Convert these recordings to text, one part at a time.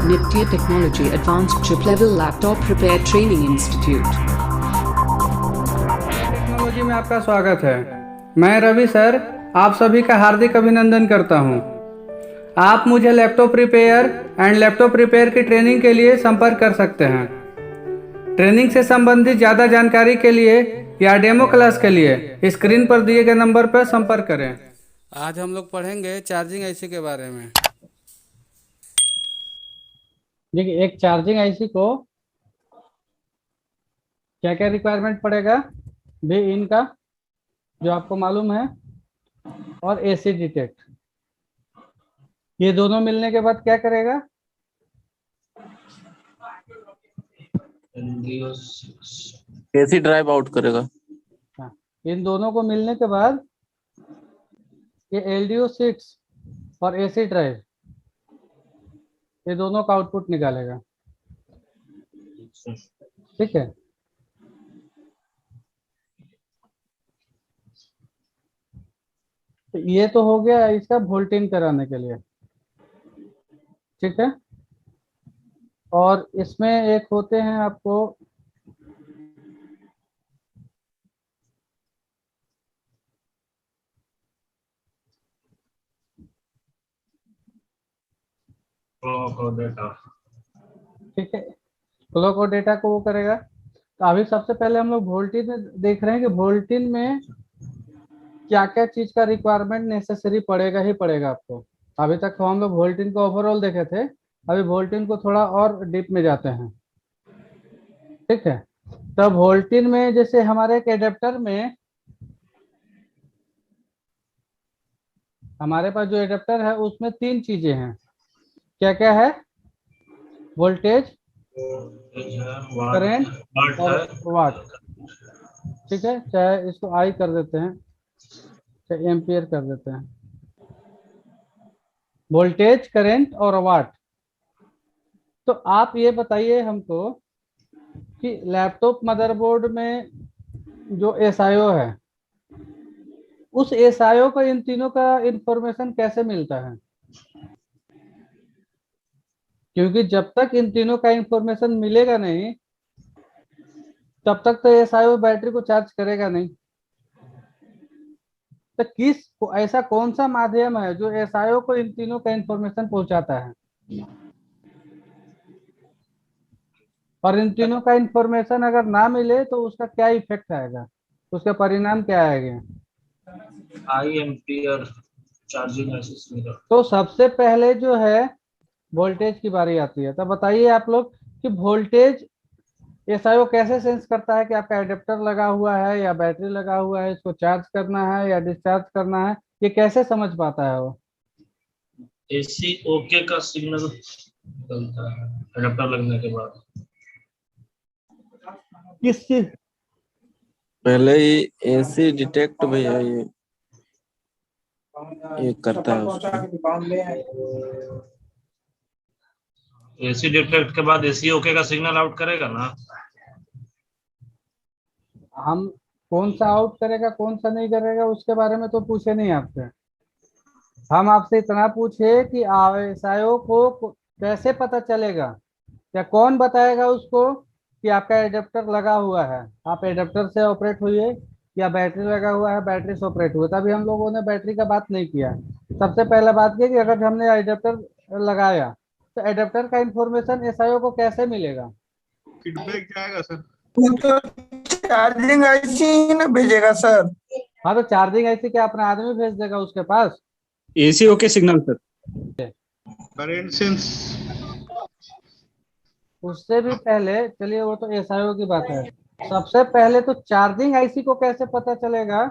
Nifty Technology Advanced Chip Level Laptop Repair Training Institute. Technology में आपका स्वागत है। मैं रवि सर आप सभी का हार्दिक अभिनंदन करता हूं। आप मुझे laptop repair and laptop repair की ट्रेनिंग के लिए संपर्क कर सकते हैं। ट्रेनिंग से संबंधित ज़्यादा जानकारी के लिए या डेमो क्लास के लिए स्क्रीन पर दिए गए नंबर पर संपर्क करें। आज हम लोग पढ़ेंगे चार्जिंग आईसी के बारे में। देखिए, एक चार्जिंग आईसी को क्या क्या रिक्वायरमेंट पड़ेगा, भी इनका जो आपको मालूम है, और एसी डिटेक्ट, ये दोनों मिलने के बाद क्या करेगा? एसी ड्राइव आउट करेगा। हाँ, इन दोनों को मिलने के बाद ये LDO6 और एसी ड्राइव, ये दोनों का आउटपुट निकालेगा। ठीक है, तो ये तो हो गया इसका वोल्टेज कराने के लिए। ठीक है, और इसमें एक होते हैं आपको क्लॉक और डेटा। ठीक है, क्लॉक और डेटा को वो करेगा। तो अभी सबसे पहले हम लोग वोल्टेज में देख रहे हैं कि वोल्टेज में क्या क्या चीज का रिक्वायरमेंट नेसेसरी पड़ेगा ही पड़ेगा आपको। अभी तक तो हम लोग वोल्टेज को ओवरऑल देखे थे, अभी वोल्टेज को थोड़ा और डीप में जाते हैं। ठीक है, तो वोल्टेज में जैसे हमारे एक एडेप्टर में, हमारे पास जो एडेप्टर है उसमें तीन चीजें हैं। क्या क्या है? वोल्टेज, करंट और वाट। ठीक है, चाहे इसको आई कर देते हैं, चाहे एम्पियर कर देते हैं। वोल्टेज, करंट और वाट। तो आप ये बताइए हमको कि लैपटॉप मदरबोर्ड में जो एसआईओ है, उस एसआईओ को इन तीनों का इंफॉर्मेशन कैसे मिलता है? क्योंकि जब तक इन तीनों का इंफॉर्मेशन मिलेगा नहीं, तब तक तो एसआईओ बैटरी को चार्ज करेगा नहीं। तो ऐसा कौन सा माध्यम है जो एसआईओ को इन तीनों का इंफॉर्मेशन पहुंचाता है, और इन तीनों का इंफॉर्मेशन अगर ना मिले तो उसका क्या इफेक्ट आएगा, उसका परिणाम क्या आएगा? आई एम्पियर चार्जिंग एसिस मिरर। तो सबसे पहले जो है वोल्टेज की बारी आती है। तो बताइए आप लोग कि वोल्टेज एसआईओ कैसे सेंस करता है कि आपका एडेप्टर लगा हुआ है या बैटरी लगा हुआ है, इसको चार्ज करना है या डिस्चार्ज करना है, ये कैसे समझ पाता है वो? एसी ओके का सिग्नल निकलता है एडेप्टर लगने के बाद। किस चीज? पहले ही एसी डिटेक्ट भी है, ये करता है उसको। एसी डिटेक्ट के बाद एसी ओके का सिग्नल आउट करेगा ना। हम कौन सा आउट करेगा कौन सा नहीं करेगा उसके बारे में तो पूछे नहीं आपसे। हम आपसे इतना पूछे कि एसआईओ को कैसे पता चलेगा, या कौन बताएगा उसको कि आपका एडेप्टर लगा हुआ है, आप एडेप्टर से ऑपरेट हुए या बैटरी लगा हुआ है बैटरी से ऑपरेट हुए। तभी हम लोगों ने बैटरी का बात नहीं किया। सबसे पहले बात की कि अगर हमने एडेप्टर लगाया तो एडेप्टर का इंफॉर्मेशन एसआईओ को कैसे मिलेगा? फीडबैक जाएगा सर, वो तो चार्जिंग आईसी ना भेजेगा सर। हाँ, तो चार्जिंग ऐसी क्या अपना आदमी भेज देगा उसके पास? AC okay signal sir. Current sense उससे भी पहले चलिए, वो तो एसआईओ की बात है। सबसे पहले तो चार्जिंग आईसी को कैसे पता चलेगा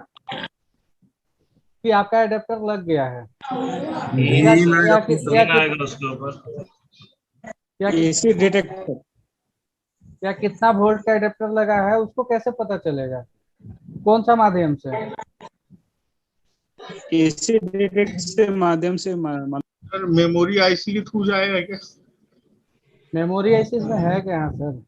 कि आपका एडेप्टर लग गया है, आएगा उसके ऊपर। एसी डिटेक्टर या कितना वोल्ट का एडेप्टर लगा है उसको कैसे पता चलेगा, कौन सा माध्यम से? एसी डिटेक्ट से माध्यम से सर मेमोरी आईसी के थ्रू जाएगा क्या? मेमोरी आईसी में है क्या? हाँ सर,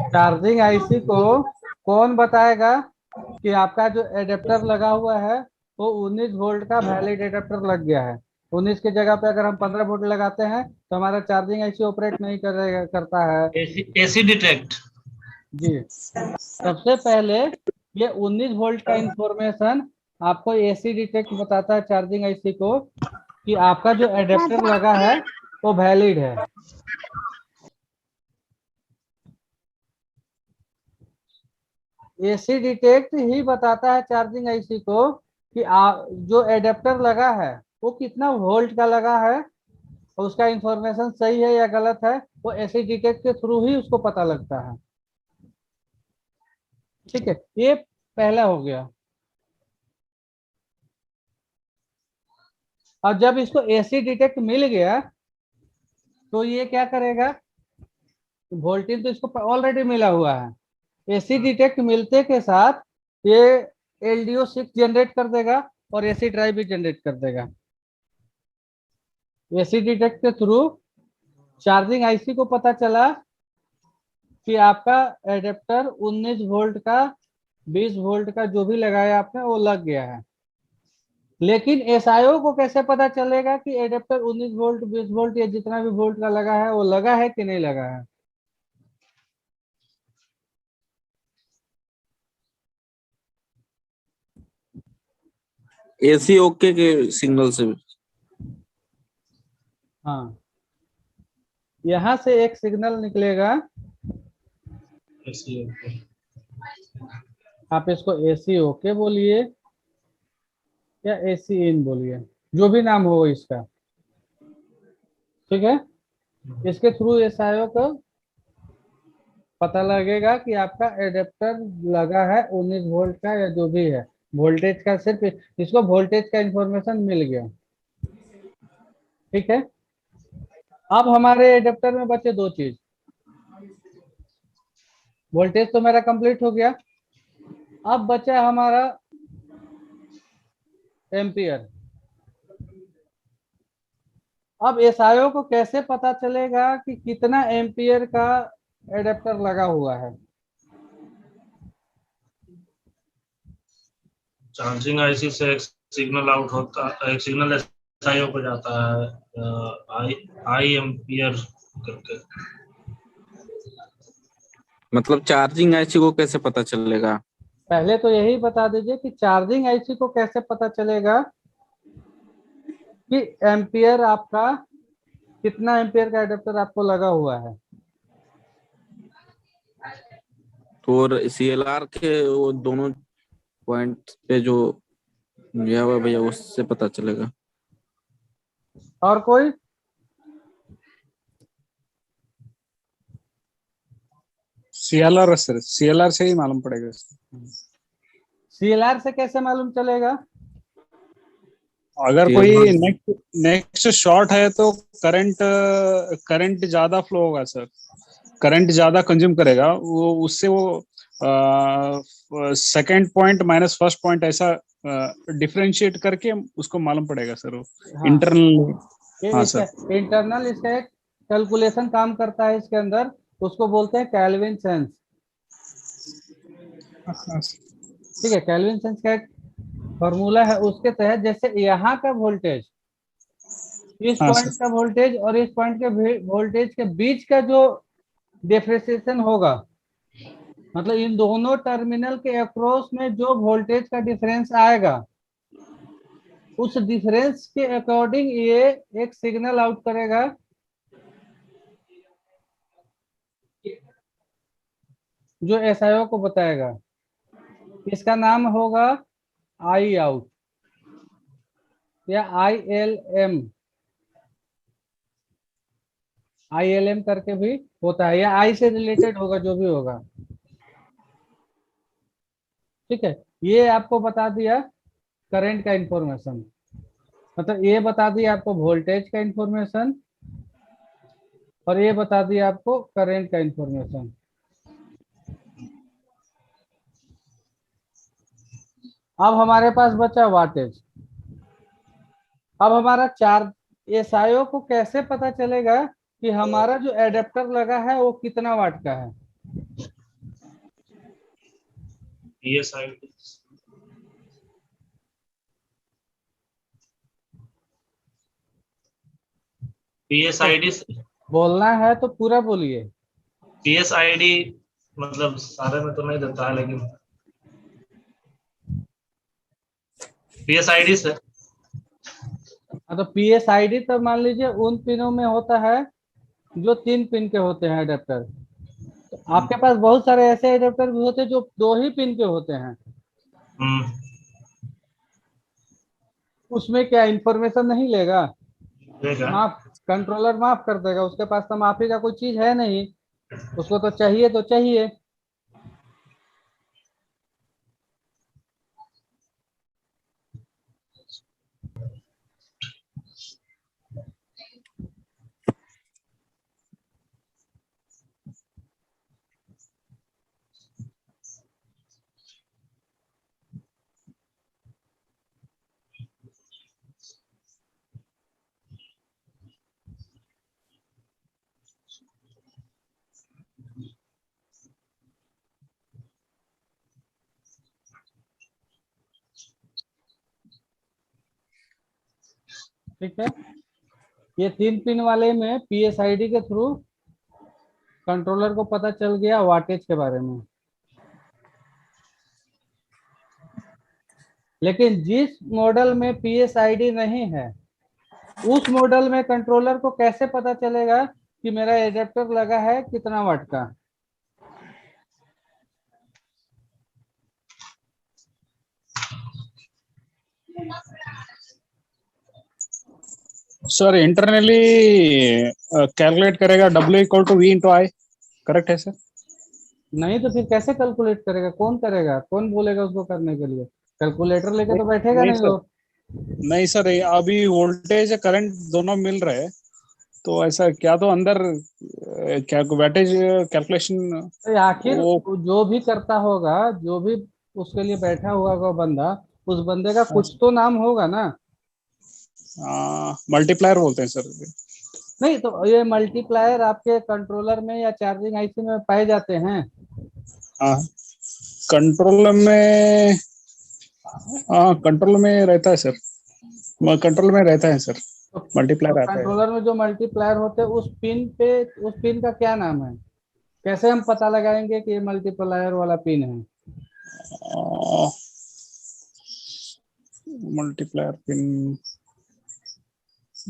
चार्जिंग आईसी को कौन बताएगा कि आपका जो एडेप्टर लगा हुआ है वो 19 वोल्ट का वैलिड एडेप्टर लग गया है। 19 की जगह पे अगर हम 15 वोल्ट लगाते हैं तो हमारा चार्जिंग आईसी ऑपरेट नहीं करेगा, करता है। AC detect. जी, सबसे पहले ये 19 वोल्ट का इंफॉर्मेशन आपको एसी डिटेक्ट बताता है चार्जिंग आईसी को कि आपका जो एडेप्टर लगा है वो वैलिड है। एसी डिटेक्ट ही बताता है चार्जिंग आईसी को कि जो एडेप्टर लगा है वो कितना वोल्ट का लगा है, और उसका इंफॉर्मेशन सही है या गलत है वो एसी डिटेक्ट के थ्रू ही उसको पता लगता है। ठीक है, ये पहला हो गया। और जब इसको एसी डिटेक्ट मिल गया तो ये क्या करेगा, वोल्टेज तो इसको ऑलरेडी मिला हुआ है, एसी डिटेक्ट मिलते के साथ ये LDO6 जनरेट कर देगा और एसी ड्राइव भी जनरेट कर देगा। एसी डिटेक्ट के थ्रू चार्जिंग आईसी को पता चला कि आपका एडेप्टर 19 वोल्ट का 20 वोल्ट का जो भी लगाया आपने वो लग गया है। लेकिन एसआईओ को कैसे पता चलेगा कि एडेप्टर 19 वोल्ट 20 वोल्ट या जितना भी वोल्ट का लगा है वो लगा है कि नहीं लगा है? एसी ओके के सिग्नल से। हाँ, यहाँ से एक सिग्नल निकलेगा, एसी ओके। आप इसको एसी ओके बोलिए या एसी इन बोलिए, जो भी नाम हो इसका। ठीक है, इसके थ्रू एसआईओ को पता लगेगा कि आपका एडेप्टर लगा है 19 वोल्ट का या जो भी है वोल्टेज का, सिर्फ इसको वोल्टेज का इंफॉर्मेशन मिल गया। ठीक है, अब हमारे एडेप्टर में बचे दो चीज। वोल्टेज तो मेरा कंप्लीट हो गया, अब बचा हमारा एम्पियर। अब एसआईओ को कैसे पता चलेगा कि कितना एम्पियर का एडेप्टर लगा हुआ है? चार्जिंग आईसी से एक सिग्नल आउट होता है, एक सिग्नल एसआईओ को जाता है, आई एम्पियर करके। मतलब चार्जिंग आईसी को कैसे पता चलेगा? पहले तो यही बता दीजिए कि चार्जिंग आईसी को कैसे पता चलेगा कि एम्पियर आपका कितना एम्पियर का एडेप्टर आपको लगा हुआ है। तो और CLR के वो दोनों पॉइंट पे जो दिया हुआ है भैया उससे पता चलेगा। और कोई? CLR सर, CLR से ही मालूम पड़ेगा। CLR से कैसे मालूम चलेगा? अगर CLR कोई नेक्स्ट शॉर्ट है तो करंट ज्यादा फ्लो होगा सर, करंट ज्यादा कंज्यूम करेगा, वो उससे वो second point minus first point ऐसा डिफरेंशिएट करके उसको मालूम पड़ेगा सर वो हाँ, इंटरनल। हाँ इसका सर, इंटरनल इसका एक कैलकुलेशन काम करता है इसके अंदर, उसको बोलते हैं कैल्विन सेंस। ठीक है, कैल्विन सेंस का एक फॉर्मूला है, उसके तहत जैसे यहाँ का वोल्टेज, इस हाँ पॉइंट सर, का वोल्टेज और इस पॉइंट के वोल्टेज के बीच का जो डिफरेंशिएशन होगा, मतलब इन दोनों टर्मिनल के अक्रॉस में जो वोल्टेज का डिफरेंस आएगा, उस डिफरेंस के अकॉर्डिंग ये एक सिग्नल आउट करेगा जो एसआईओ को बताएगा। इसका नाम होगा आई आउट या ILM करके भी होता है, या आई से रिलेटेड होगा जो भी होगा। ठीक है, ये आपको बता दिया करंट का इंफॉर्मेशन, मतलब ये बता दिया आपको वोल्टेज का इंफॉर्मेशन और ये बता दिया आपको करंट का इंफॉर्मेशन। अब हमारे पास बचा वाटेज। अब हमारा चार्ज एसआईओ को कैसे पता चलेगा कि हमारा जो एडेप्टर लगा है वो कितना वाट का है? ये साइड। PSID बोलना है तो पूरा बोलिए। PSID मतलब सारे में तो नहीं देता है, लेकिन PSID से हाँ तो PSID तो मान लीजिए उन पिनों में होता है जो 3 पिन के होते हैं एडेप्टर। तो आपके पास बहुत सारे ऐसे एडेप्टर भी होते हैं जो 2 ही पिन के होते हैं, उसमें क्या इंफॉर्मेशन नहीं लेगा? देगा। माफ, कंट्रोलर माफ कर देगा, उसके पास तो माफी का कोई चीज है नहीं, उसको तो चाहिए तो चाहिए। ठीक है, ये 3 पिन वाले में PSID के थ्रू कंट्रोलर को पता चल गया वाटेज के बारे में। लेकिन जिस मॉडल में PSID नहीं है, उस मॉडल में कंट्रोलर को कैसे पता चलेगा कि मेरा एडेप्टर लगा है कितना वाट का? सर इंटरनली कैलकुलेट करेगा W = V × I, करेक्ट है सर? नहीं तो फिर कैसे कैलकुलेट करेगा? कौन करेगा? कौन बोलेगा उसको करने के लिए? कैलकुलेटर लेके तो बैठेगा नहीं नहीं सर, वो। नहीं सर, अभी वोल्टेज करंट दोनों मिल रहे हैं, तो ऐसा क्या तो अंदर क्या वोल्टेज कैलकुलेशन तो आखिर वो जो भी करता होगा, जो भी उसके लिए बैठा हुआ होगा बंदा, उस बंदे का कुछ तो नाम होगा ना। मल्टीप्लायर बोलते हैं सर। नहीं तो ये मल्टीप्लायर आपके कंट्रोलर में या चार्जिंग IC में पाए जाते हैं। हाँ, कंट्रोल में, हाँ कंट्रोल में रहता है सर, कंट्रोल में रहता है सर, तो मल्टीप्लायर आता है। कंट्रोलर में जो मल्टीप्लायर होते हैं उस पिन पे, उस पिन का क्या नाम है? कैसे हम पता लगाएंगे कि ये मल्टीप्लायर वाला पिन है? मल्टीप्लायर पिन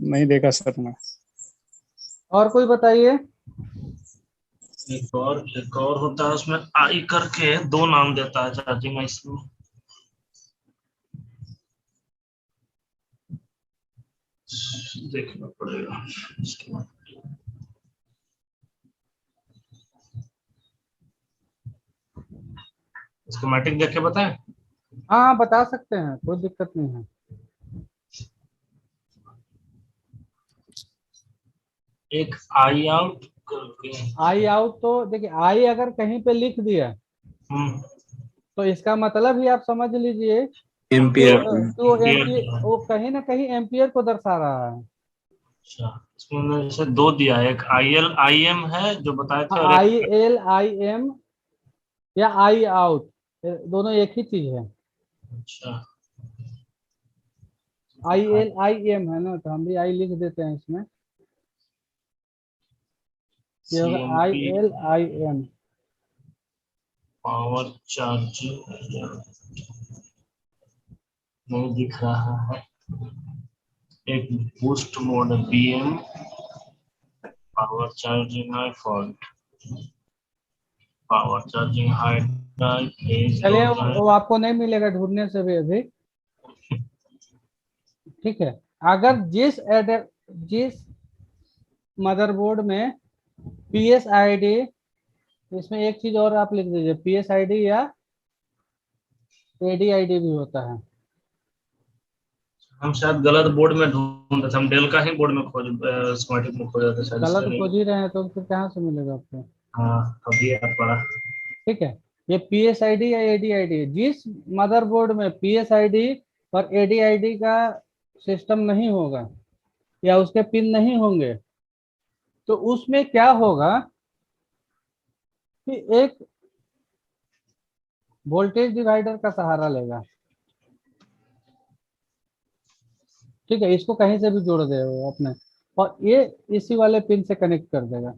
नहीं देखा सर मैं। और कोई बताइए। एक और होता है, उसमें आई करके 2 नाम देता है चार्जिंग IC में। देखना पड़ेगा इसके बाद। स्कीमेटिक देख के बताएं। हाँ बता सकते हैं, कोई दिक्कत नहीं है। एक आई आउट करके। आई आउट तो देखिए, आई अगर कहीं पे लिख दिया हम्म। तो इसका मतलब ही आप समझ लीजिए कि एम्पियर। वो एम्पियर, वो कहीं ना कहीं एम्पियर को दर्शा रहा है। अच्छा, इसमें मैंने जैसे 2 दिया है, एक IL IM है जो बताए थे, और एक IL IM या आई आउट, दोनों एक ही चीज है। अच्छा IL IM है ना, तो हम भी आई लिख देते हैं इसमें। ये होगा CMP IL IM। Power charging नहीं दिख रहा है। एक boost mode BM power charging high fault, power charging high drive phase low चलिए ड्राइव। वो आपको नहीं मिलेगा ढूंढने से भी अभी। ठीक है, अगर जिस मदरबोर्ड में PSID, इसमें एक चीज और आप लिख दीजिए, PSID या ADID भी होता है। हम शायद गलत बोर्ड में ढूंढ रहे थे, हम डेल का ही बोर्ड में स्कीमेटिक में खोज रहे थे शायद, इसलिए गलत नहीं। खोज ही रहे हैं तो फिर कहाँ से मिलेगा आपको? हाँ, अभी याद पड़ा। ठीक है, ये PSID या ADID, जिस मदरबोर्ड में PSID और ADID का सिस्टम नहीं होगा या उसके पिन नहीं होंगे, तो उसमें क्या होगा कि एक वोल्टेज डिवाइडर का सहारा लेगा। ठीक है, इसको कहीं से भी जोड़ दे वो अपने, और ये इसी वाले पिन से कनेक्ट कर देगा।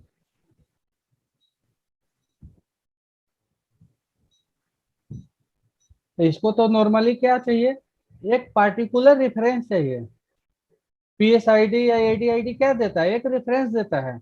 तो इसको तो नॉर्मली क्या चाहिए, एक पार्टिकुलर रेफरेंस चाहिए। पीएसआईडी या एडीआईडी क्या देता है, एक रेफरेंस देता है।